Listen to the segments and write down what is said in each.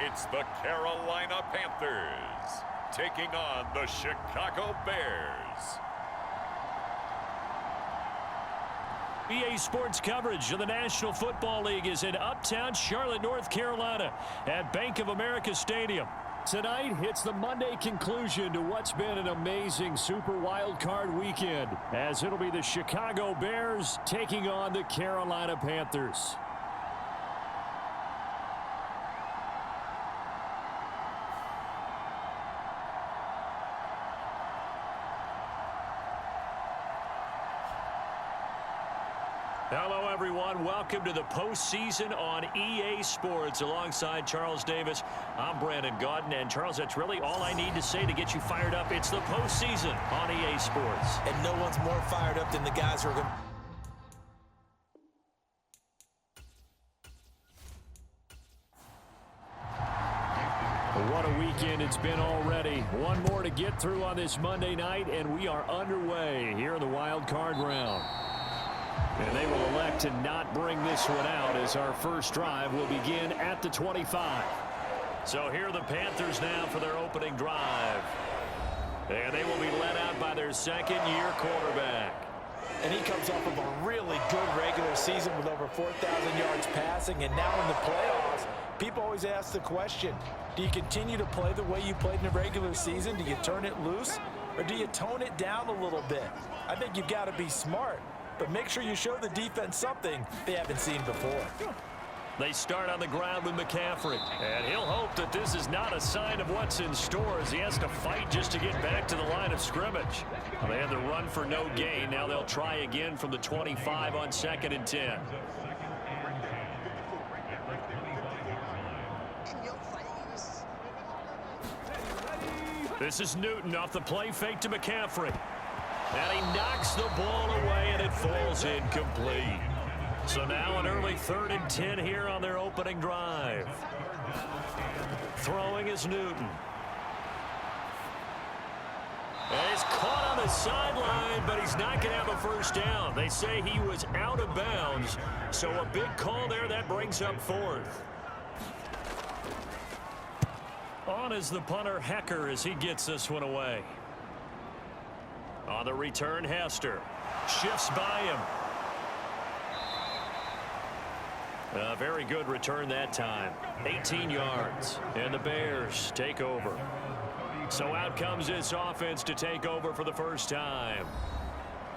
it's the Carolina Panthers taking on the Chicago Bears. EA Sports coverage of the National Football League is in uptown Charlotte, North Carolina at Bank of America Stadium. Tonight, it's the Monday conclusion to what's been an amazing Super Wild Card weekend, as it'll be the Chicago Bears taking on the Carolina Panthers. Hello, everyone. Welcome to the postseason on EA Sports. Alongside Charles Davis, I'm Brandon Gaudin. And, Charles, that's really all I need to say to get you fired up. It's the postseason on EA Sports. And no one's more fired up than the guys who are going to... What a weekend it's been already. One more to get through on this Monday night, and we are underway here in the wild card round. And they will elect to not bring this one out as our first drive will begin at the 25. So here are the Panthers now for their opening drive. And they will be led out by their second-year quarterback. And he comes off of a really good regular season with over 4,000 yards passing. And now in the playoffs, people always ask the question, do you continue to play the way you played in the regular season? Do you turn it loose? Or do you tone it down a little bit? I think you've got to be smart. But make sure you show the defense something they haven't seen before. They start on the ground with McCaffrey. And he'll hope that this is not a sign of what's in store as he has to fight just to get back to the line of scrimmage. They had the run for no gain. Now they'll try again from the 25 on 2nd and 10. This is Newton off the play fake to McCaffrey. And he knocks the ball away, and it falls incomplete. So now an early 3rd and 10 here on their opening drive. Throwing is Newton. And he's caught on the sideline, but he's not going to have a first down. They say he was out of bounds, so a big call there. That brings up 4th. On is the punter, Hecker, as he gets this one away. On the return, Hester shifts by him. A very good return that time. 18 yards. And the Bears take over. So out comes this offense to take over for the first time.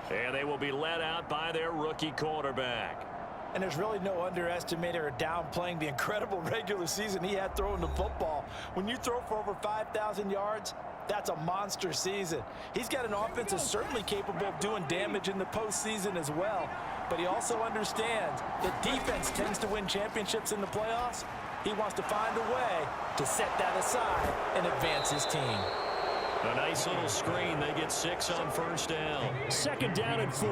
And they will be led out by their rookie quarterback. And there's really no underestimating or downplaying the incredible regular season he had throwing the football. When you throw for over 5,000 yards, that's a monster season. He's got an offense that's certainly capable of doing damage in the postseason as well. But he also understands that defense tends to win championships in the playoffs. He wants to find a way to set that aside and advance his team. A nice little screen. They get 6 on first down. 2nd down and 4.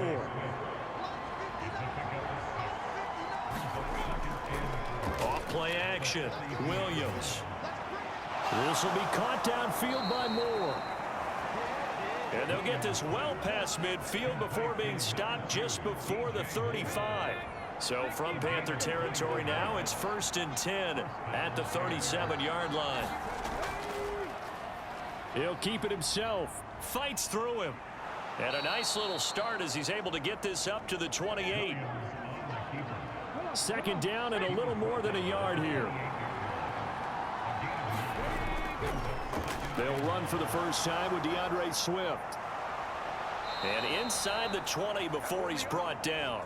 Off play action. Williams. This will be caught downfield by Moore. And they'll get this well past midfield before being stopped just before the 35. So from Panther territory now, it's 1st and 10 at the 37-yard line. He'll keep it himself. Fights through him. And a nice little start as he's able to get this up to the 28. 2nd down and a little more than a yard here. They'll run for the first time with DeAndre Swift. And inside the 20 before he's brought down.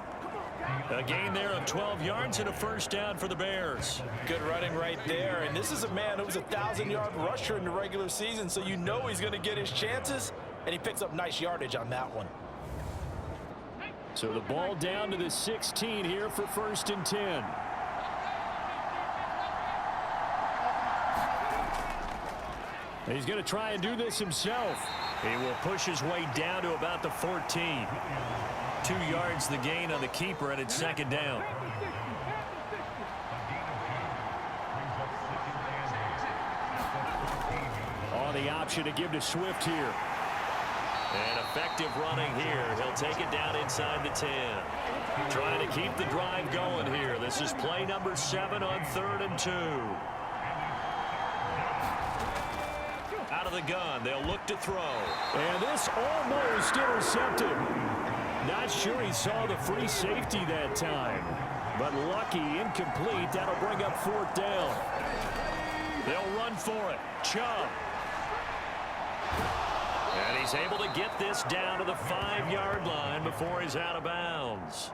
A gain there of 12 yards and a first down for the Bears. Good running right there. And this is a man who was a 1,000-yard rusher in the regular season, so you know he's going to get his chances. And he picks up nice yardage on that one. So the ball down to the 16 here for 1st and 10. He's going to try and do this himself. He will push his way down to about the 14. 2 yards the gain on the keeper, and it's 2nd down. On the option to give to Swift here. And effective running here. He'll take it down inside the 10. Trying to keep the drive going here. This is play number 7 on 3rd and 2. out of the gun. They'll look to throw. And this almost intercepted. Not sure he saw the free safety that time. But lucky, incomplete. That'll bring up 4th down. They'll run for it. Chubb. And he's able to get this down to the 5-yard line before he's out of bounds.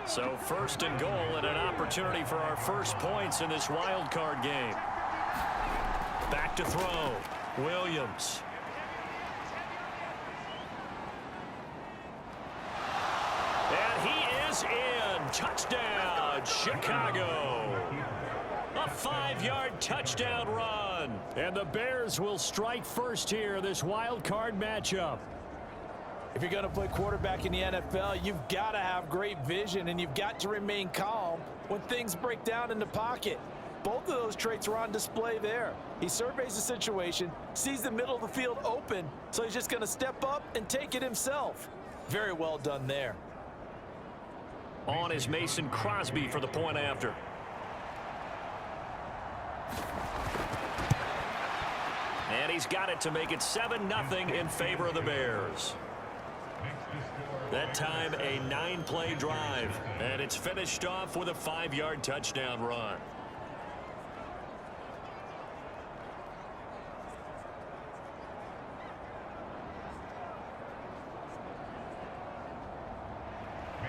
So 1st and goal and an opportunity for our first points in this wild card game. Back to throw. Williams. And he is in. Touchdown, Chicago. A 5-yard touchdown run. And the Bears will strike first here, this wild card matchup. If you're going to play quarterback in the NFL, you've got to have great vision, and you've got to remain calm when things break down in the pocket. Both of those traits are on display there. He surveys the situation, sees the middle of the field open, so he's just going to step up and take it himself. Very well done there. On is Mason Crosby for the point after. And he's got it to make it 7-0 in favor of the Bears. That time a 9-play drive. And it's finished off with a 5-yard touchdown run.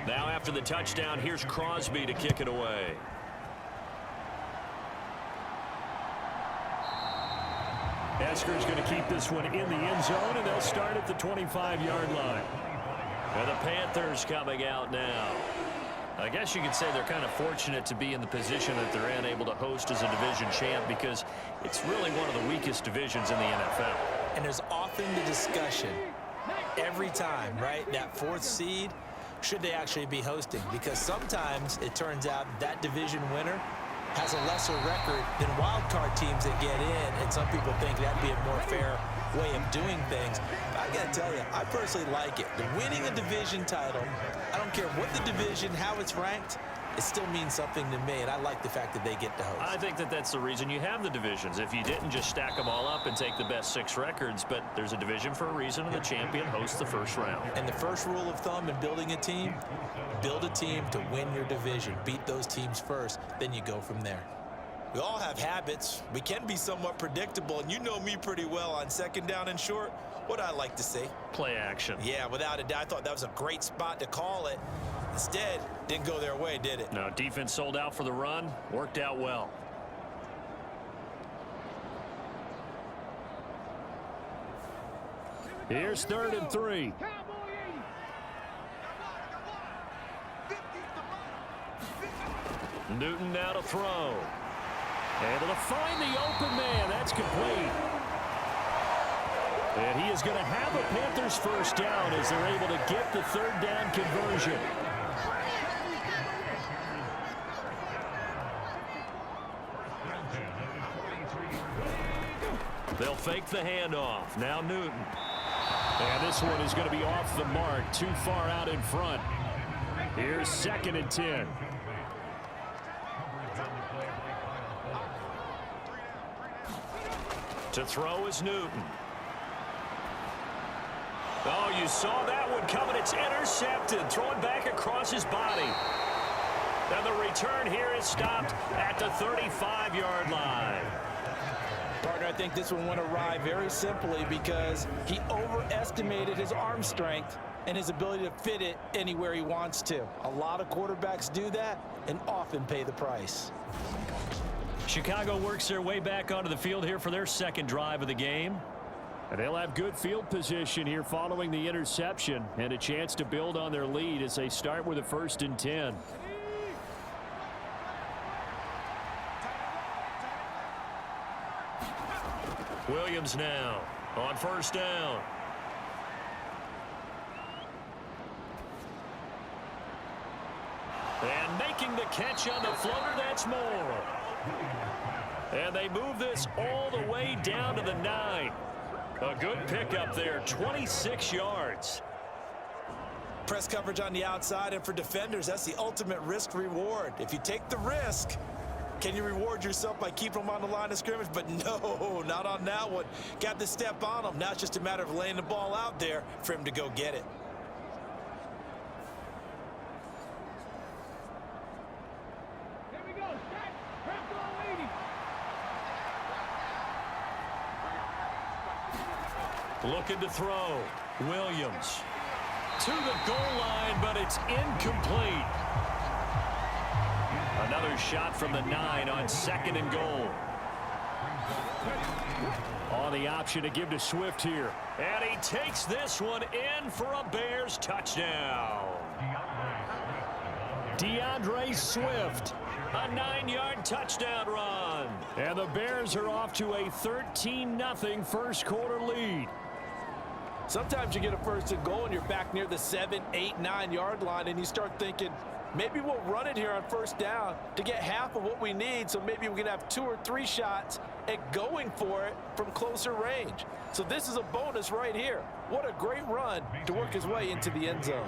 Now after the touchdown, here's Crosby to kick it away. Esker's going to keep this one in the end zone, and they'll start at the 25-yard line. And the Panthers coming out now. I guess you could say they're kind of fortunate to be in the position that they're in, able to host as a division champ, because it's really one of the weakest divisions in the NFL. And there's often the discussion every time, right? That 4th seed, should they actually be hosting? Because sometimes it turns out that division winner has a lesser record than wild card teams that get in, and some people think that'd be a more fair way of doing things. I gotta tell you, I personally like it. The winning a division title, I don't care what the division, how it's ranked, it still means something to me, and I like the fact that they get to host. I think that that's the reason you have the divisions. If you didn't just stack them all up and take the best 6 records, but there's a division for a reason, and the champion hosts the first round. And the first rule of thumb in building a team, build a team to win your division. Beat those teams first, then you go from there. We all have habits. We can be somewhat predictable, and you know me pretty well on 2nd down and short. What I like to say? Play action. Yeah, without a doubt. I thought that was a great spot to call it. Instead, didn't go their way, did it? No, defense sold out for the run. Worked out well. Here's 3rd and 3. Newton now to throw. Able to find the open man. That's complete. And he is going to have a Panthers first down as they're able to get the 3rd down conversion. They'll fake the handoff. Now Newton. And this one is going to be off the mark. Too far out in front. Here's 2nd and 10. To throw is Newton. Oh, you saw that one coming. It's intercepted. Throwing back across his body. And the return here is stopped at the 35-yard line. Partner, I think this one went awry very simply because he overestimated his arm strength and his ability to fit it anywhere he wants to. A lot of quarterbacks do that and often pay the price. Chicago works their way back onto the field here for their 2nd drive of the game. And they'll have good field position here following the interception and a chance to build on their lead as they start with a 1st and 10. Williams now on 1st down. And making the catch on the floater, that's more. And they move this all the way down to the 9. A good pickup there, 26 yards. Press coverage on the outside, and for defenders, that's the ultimate risk reward. If you take the risk, Can you reward yourself by keeping them on the line of scrimmage? But no, not on that one. Got to step on them. Now it's just a matter of laying the ball out there for him to go get it. Here we go. Set. Press all 80. Looking to throw. Williams to the goal line, but it's incomplete. Another shot from the 9 on 2nd and goal. On the option to give to Swift here. And he takes this one in for a Bears touchdown. DeAndre Swift, a 9-yard touchdown run. And the Bears are off to a 13-0 first quarter lead. Sometimes you get a 1st and goal and you're back near the 7, 8, 9-yard line and you start thinking, maybe we'll run it here on 1st down to get half of what we need, so maybe we can have 2 or 3 shots at going for it from closer range. So this is a bonus right here. What a great run to work his way into the end zone.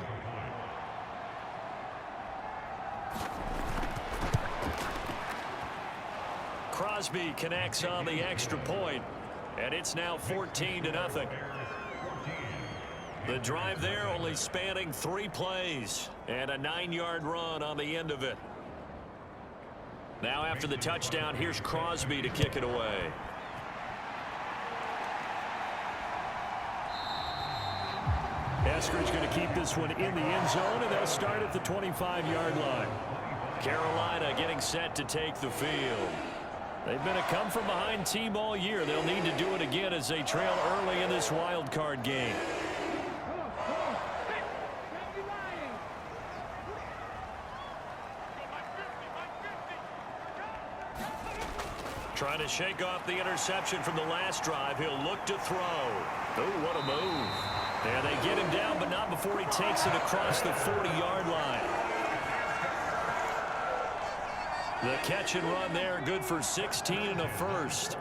Crosby connects on the extra point, and it's now 14-0. The drive there only spanning 3 plays and a 9-yard run on the end of it. Now after the touchdown, here's Crosby to kick it away. Esker's going to keep this one in the end zone, and they'll start at the 25-yard line. Carolina getting set to take the field. They've been a come-from-behind team all year. They'll need to do it again as they trail early in this wild card game. Trying to shake off the interception from the last drive. He'll look to throw. Oh, what a move. And they get him down, but not before he takes it across the 40-yard line. The catch and run there, good for 16 and a first.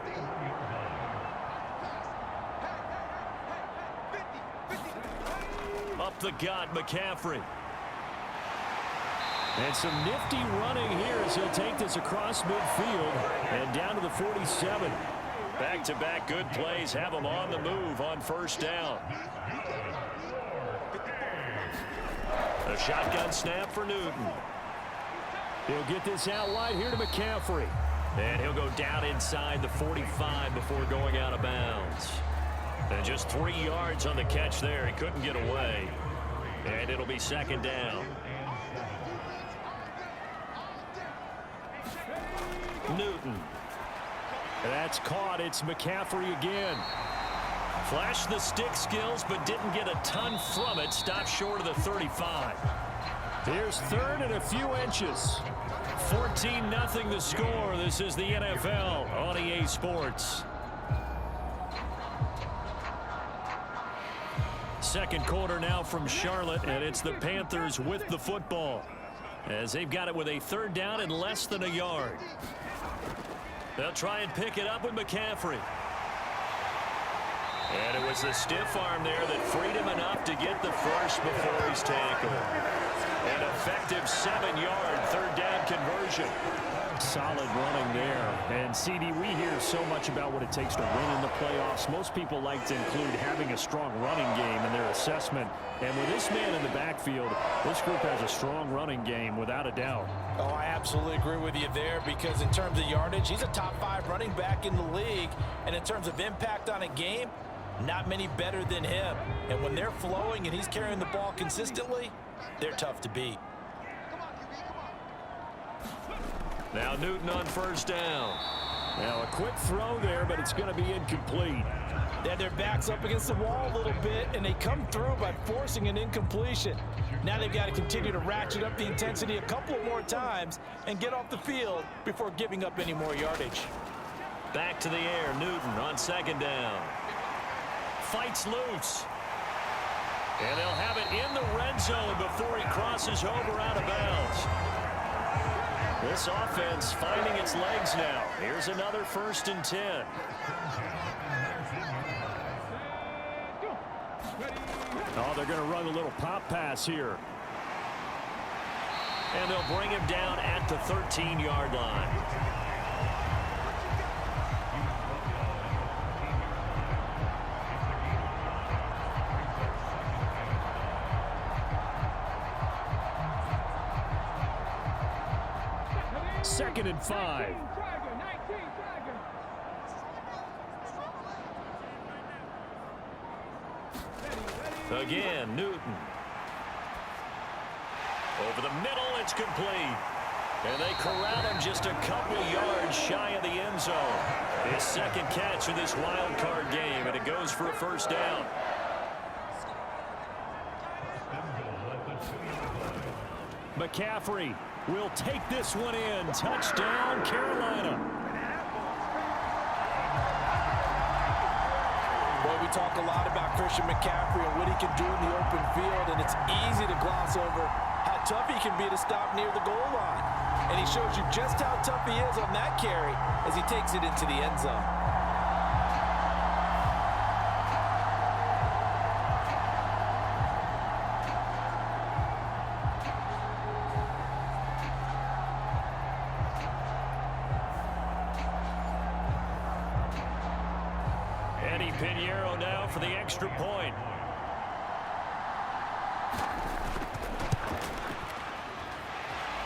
Up the gut, McCaffrey. And some nifty running here as he'll take this across midfield and down to the 47. Back-to-back good plays have him on the move on 1st down. A shotgun snap for Newton. He'll get this out wide here to McCaffrey. And he'll go down inside the 45 before going out of bounds. And just 3 yards on the catch there. He couldn't get away. And it'll be 2nd down. Newton. That's caught. It's McCaffrey again. Flashed the stick skills, but didn't get a ton from it. Stopped short of the 35. Here's 3rd and a few inches. 14-0 the score. This is the NFL on EA Sports. 2nd quarter now from Charlotte, and it's the Panthers with the football, as they've got it with a 3rd down and less than a yard. They'll try and pick it up with McCaffrey. And it was the stiff arm there that freed him enough to get the first before he's tackled. An effective 7-yard 3rd down conversion. Solid running there. And, CD, we hear so much about what it takes to win in the playoffs. Most people like to include having a strong running game in their assessment. And with this man in the backfield, this group has a strong running game without a doubt. Oh, I absolutely agree with you there, because in terms of yardage, he's a top 5 running back in the league. And in terms of impact on a game, not many better than him. And when they're flowing and he's carrying the ball consistently, they're tough to beat. Now Newton on 1st down. Now a quick throw there, but it's going to be incomplete. They had their backs up against the wall a little bit, and they come through by forcing an incompletion. Now they've got to continue to ratchet up the intensity a couple of more times and get off the field before giving up any more yardage. Back to the air, Newton on 2nd down. Fights loose. And they'll have it in the red zone before he crosses over out of bounds. This offense finding its legs now. Here's another 1st and 10. Oh, they're going to run a little pop pass here. And they'll bring him down at the 13-yard line. Second and 5. Again, Newton. Over the middle, it's complete. And they corral him just a couple yards shy of the end zone. His second catch in this wild card game, and it goes for a first down. McCaffrey will take this one in. Touchdown, Carolina. Boy, we talk a lot about Christian McCaffrey and what he can do in the open field, and it's easy to gloss over how tough he can be to stop near the goal line. And he shows you just how tough he is on that carry as he takes it into the end zone. Eddie Pinheiro now for the extra point.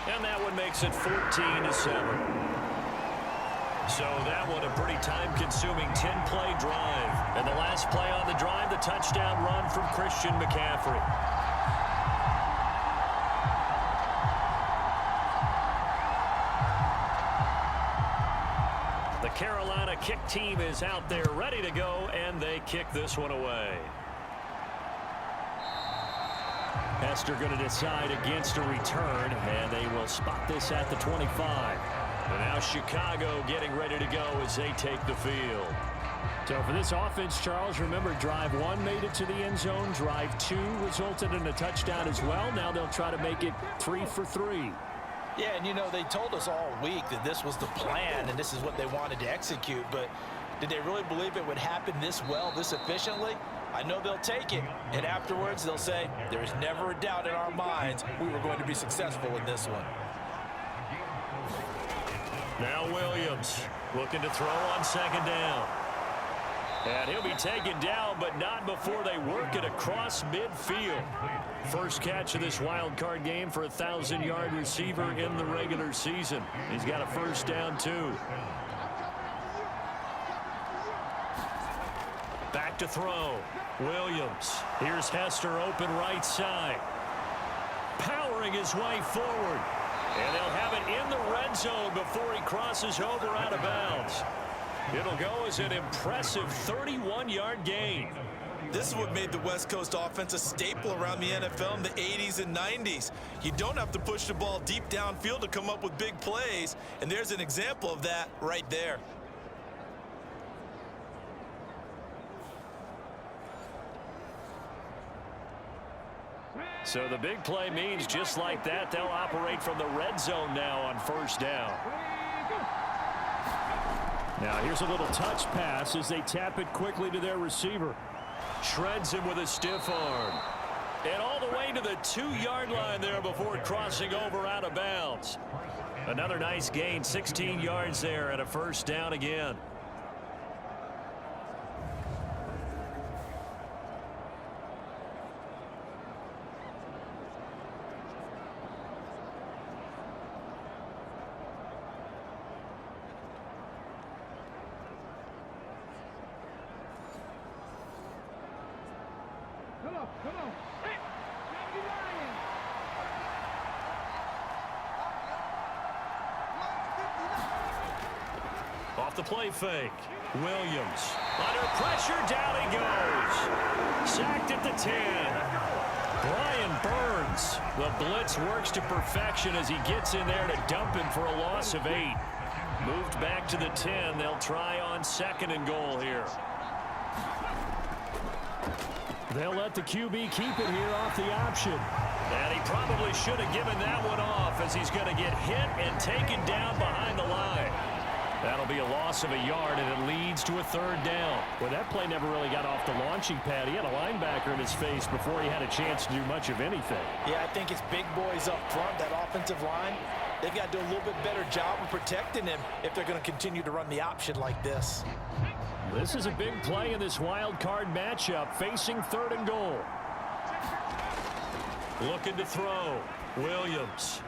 And that one makes it 14-7. So that one a pretty time-consuming 10-play drive. And the last play on the drive, the touchdown run from Christian McCaffrey. The Carolina kick team is out there ready to go, and they kick this one away. Hester going to decide against a return, and they will spot this at the 25. And now Chicago getting ready to go as they take the field. So for this offense, Charles, remember drive 1 made it to the end zone. Drive 2 resulted in a touchdown as well. Now they'll try to make it 3 for 3. Yeah, and you know, they told us all week that this was the plan and this is what they wanted to execute, but did they really believe it would happen this well, this efficiently? I know they'll take it, and afterwards they'll say, there is never a doubt in our minds we were going to be successful in this one. Now Williams looking to throw on second down. And he'll be taken down, but not before they work it across midfield. First catch of this wild card game for a 1,000-yard receiver in the regular season. He's got a first down, too. Back to throw. Williams. Here's Hester open right side. Powering his way forward. And they'll have it in the red zone before he crosses over out of bounds. It'll go as an impressive 31-yard gain. This is what made the West Coast offense a staple around the NFL in the 80s and 90s. You don't have to push the ball deep downfield to come up with big plays, and there's an example of that right there. So the big play means just like that, they'll operate from the red zone now on first down. Now here's a little touch pass as they tap it quickly to their receiver. Shreds him with a stiff arm. And all the way to the 2-yard line there before crossing over out of bounds. Another nice gain, 16 yards there and a first down again. Come on. Hey, Lion. Off the play fake. Williams. Under pressure, down he goes. Sacked at the 10. Brian Burns. The blitz works to perfection as he gets in there to dump him for a loss of 8. Moved back to the 10. They'll try on second and goal here. They'll let the QB keep it here off the option. And he probably should have given that one off as he's going to get hit and taken down behind the line. That'll be a loss of a yard, and it leads to a third down. Well, that play never really got off the launching pad. He had a linebacker in his face before he had a chance to do much of anything. Yeah, I think it's big boys up front, that offensive line. They've got to do a little bit better job of protecting him if they're going to continue to run the option like this. This is a big play in this wild card matchup, facing 3rd and goal. Looking to throw. Williams.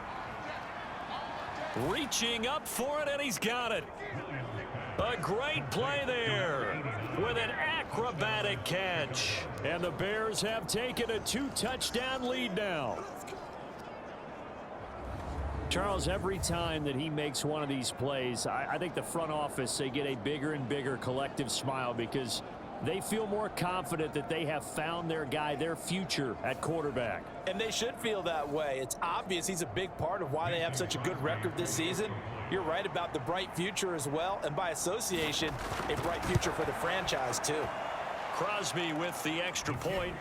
Reaching up for it, and he's got it. A great play there with an acrobatic catch. And the Bears have taken a 2-touchdown lead now. Charles, every time that he makes one of these plays, I think the front office, they get a bigger and bigger collective smile because they feel more confident that they have found their guy, their future at quarterback. And they should feel that way. It's obvious he's a big part of why they have such a good record this season. You're right about the bright future as well, and by association, a bright future for the franchise too. Crosby with the extra point,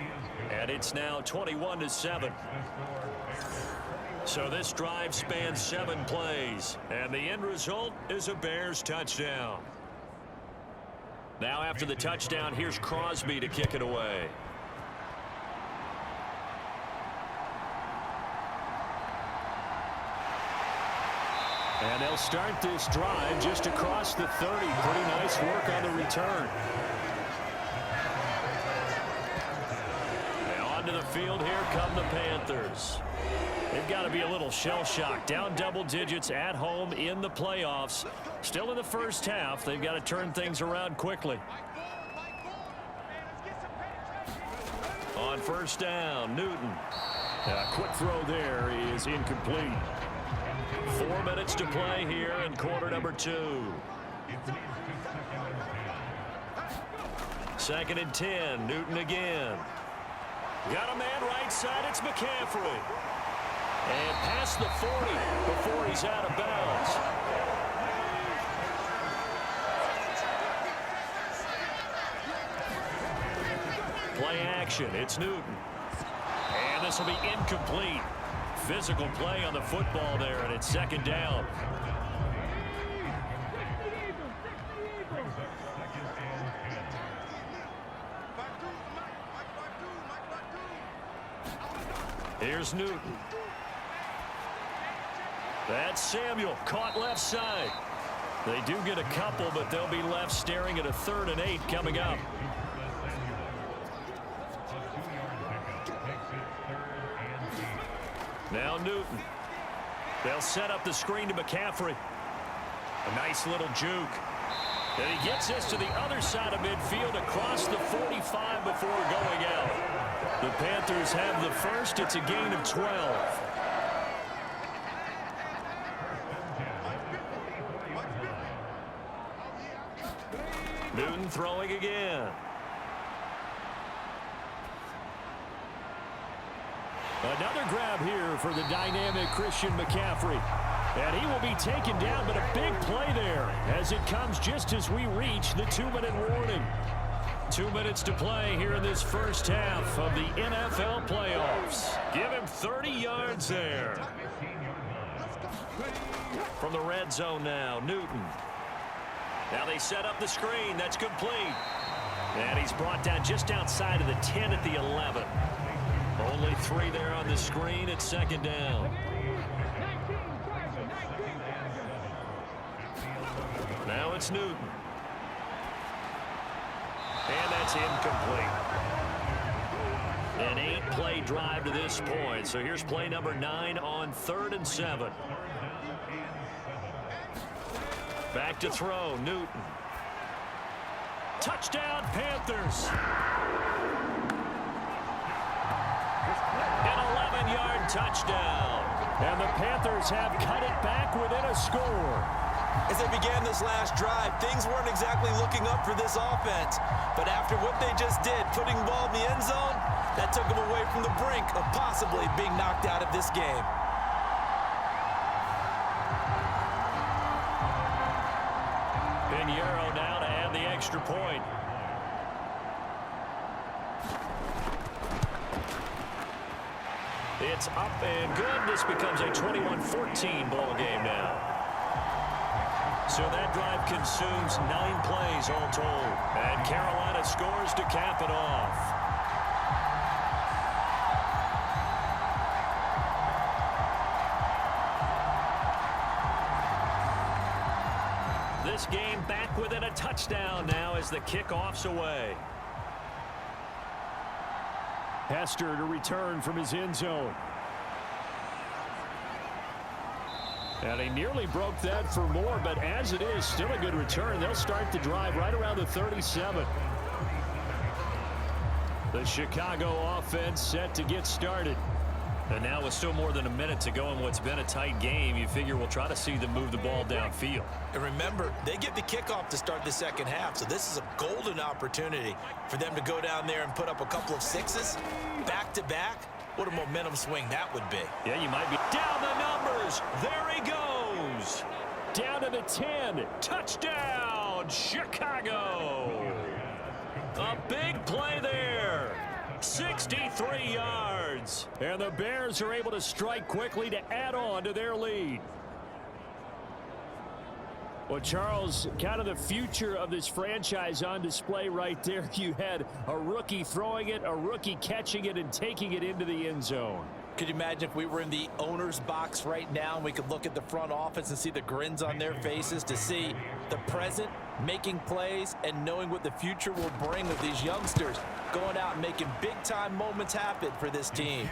and it's now 21-7. So this drive spans 7 plays, and the end result is a Bears touchdown. Now after the touchdown, here's Crosby to kick it away. And they'll start this drive just across the 30. Pretty nice work on the return. And onto the field, here come the Panthers. They've got to be a little shell-shocked. Down double digits at home in the playoffs. Still in the first half. They've got to turn things around quickly. On first down, Newton. A quick throw there is incomplete. 4 minutes to play here in quarter number 2. 2nd and 10, Newton again. Got a man right side, it's McCaffrey. And past the 40 before he's out of bounds. Play action, it's Newton. And this will be incomplete. Physical play on the football there, and it's 2nd down. Here's Newton. That's Samuel, caught left side. They do get a couple, but they'll be left staring at a 3rd and 8 coming up. Now Newton. They'll set up the screen to McCaffrey. A nice little juke. And he gets this to the other side of midfield across the 45 before going out. The Panthers have the first. It's a gain of 12. Newton throwing again. Another grab here for the dynamic Christian McCaffrey. And he will be taken down, but a big play there as it comes just as we reach the 2-minute warning. 2 minutes to play here in this first half of the NFL playoffs. Give him 30 yards there. From the red zone now, Newton. Now they set up the screen. That's complete. And he's brought down just outside of the 10 at the 11. Only 3 there on the screen at 2nd down. Now it's Newton. And that's incomplete. An 8-play drive to this point. So here's play number 9 on 3rd and 7. Back to throw, Newton. Touchdown, Panthers. An 11-yard touchdown. And the Panthers have cut it back within a score. As they began this last drive, things weren't exactly looking up for this offense. But after what they just did, putting the ball in the end zone, that took them away from the brink of possibly being knocked out of this game. Pinheiro now to add the extra point. It's up and good. This becomes a 21-14 ball game now. So that drive consumes 9 plays all told. And Carolina scores to cap it off. This game back within a touchdown now as the kickoff's away. Hester to return from his end zone. And he nearly broke that for more, but as it is, still a good return. They'll start the drive right around the 37. The Chicago offense set to get started. And now with still more than a minute to go in what's been a tight game, you figure we'll try to see them move the ball downfield. And remember, they get the kickoff to start the second half, so this is a golden opportunity for them to go down there and put up a couple of sixes back-to-back. What a momentum swing that would be. Yeah, you might be down the numbers. There he goes. Down to the 10. Touchdown, Chicago. A big play there. 63 yards. And the Bears are able to strike quickly to add on to their lead. Well, Charles, kind of the future of this franchise on display right there. You had a rookie throwing it, a rookie catching it, and taking it into the end zone. Could you imagine if we were in the owner's box right now and we could look at the front office and see the grins on their faces, to see the present making plays and knowing what the future will bring with these youngsters going out and making big-time moments happen for this team.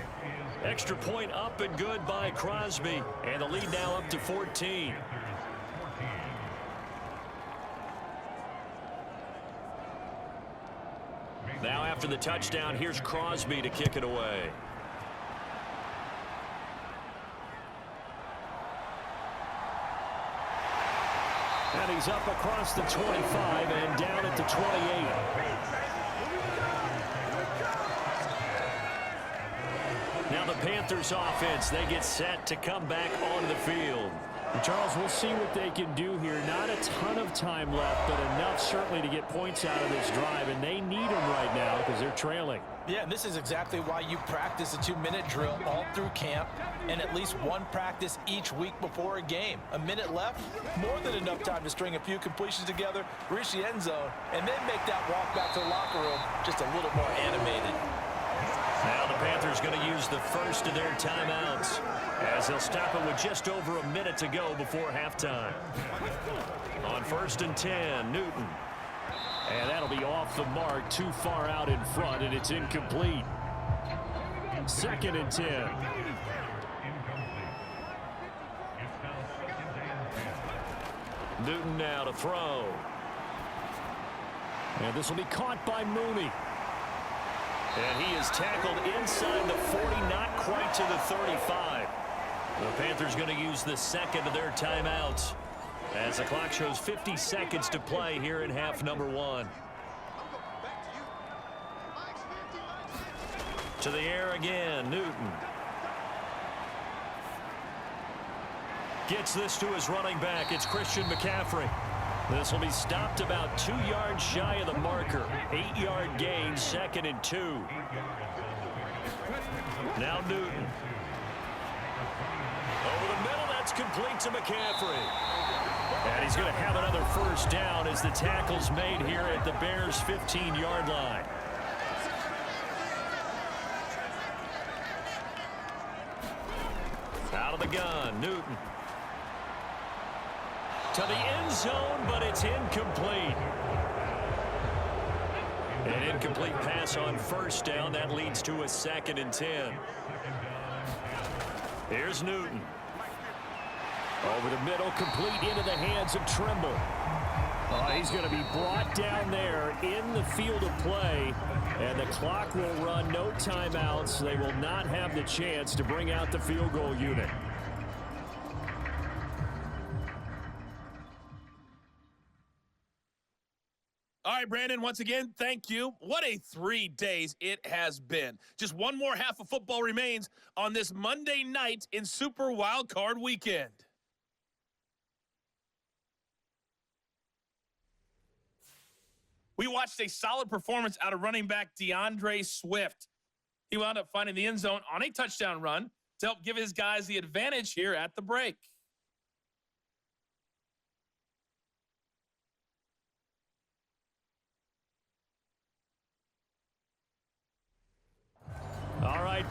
Extra point up and good by Crosby. And the lead now up to 14. Now after the touchdown, here's Crosby to kick it away. And he's up across the 25 and down at the 28. Now the Panthers offense, they get set to come back onto the field. And Charles, we'll see what they can do here. Not a ton of time left, but enough certainly to get points out of this drive, and they need them right now because they're trailing. Yeah, and this is exactly why you practice a 2-minute drill all through camp and at least one practice each week before a game. A minute left, more than enough time to string a few completions together, reach the end zone, and then make that walk back to the locker room just a little more animated. Now the Panthers going to use the first of their timeouts as they'll stop it with just over a minute to go before halftime. On 1st and 10, Newton. And that'll be off the mark, too far out in front, and it's incomplete. 2nd and 10. Newton now to throw. And this will be caught by Mooney. And he is tackled inside the 40, not quite to the 35. The Panthers going to use the second of their timeouts as the clock shows 50 seconds to play here in half number 1. To the air again, Newton. Gets this to his running back. It's Christian McCaffrey. This will be stopped about 2 yards shy of the marker. 8-yard gain, 2nd and 2. Now Newton. Over the middle, that's complete to McCaffrey. And he's going to have another first down as the tackle's made here at the Bears' 15-yard line. Out of the gun, Newton. To the end zone, but it's incomplete. An incomplete pass on first down. That leads to a 2nd and 10. Here's Newton. Over the middle, complete into the hands of Trimble. Oh, he's going to be brought down there in the field of play, and the clock will run. No timeouts. They will not have the chance to bring out the field goal unit. All right, Brandon, once again, thank you. What a 3 days it has been. Just one more half of football remains on this Monday night in Super Wildcard Weekend. We watched a solid performance out of running back DeAndre Swift. He wound up finding the end zone on a touchdown run to help give his guys the advantage here at the break.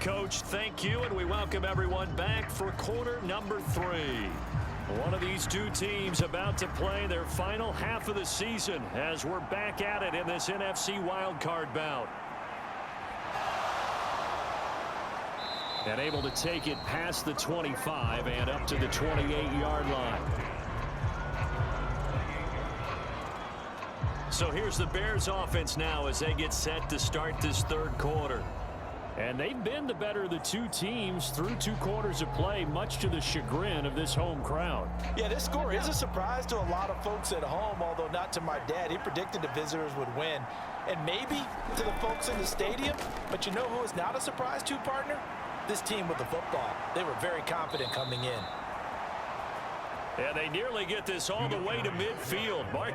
Coach. Thank you, and we welcome everyone back for quarter number 3. One of these two teams about to play their final half of the season as we're back at it in this NFC wildcard bout. And able to take it past the 25 and up to the 28-yard line. So here's the Bears offense now as they get set to start this third quarter. And they've been the better of the two teams through 2 quarters of play, much to the chagrin of this home crowd. Yeah, this score is a surprise to a lot of folks at home, although not to my dad. He predicted the visitors would win. And maybe to the folks in the stadium. But you know who is not a surprise to, partner? This team with the football. They were very confident coming in. And they nearly get this all the way to midfield. Mark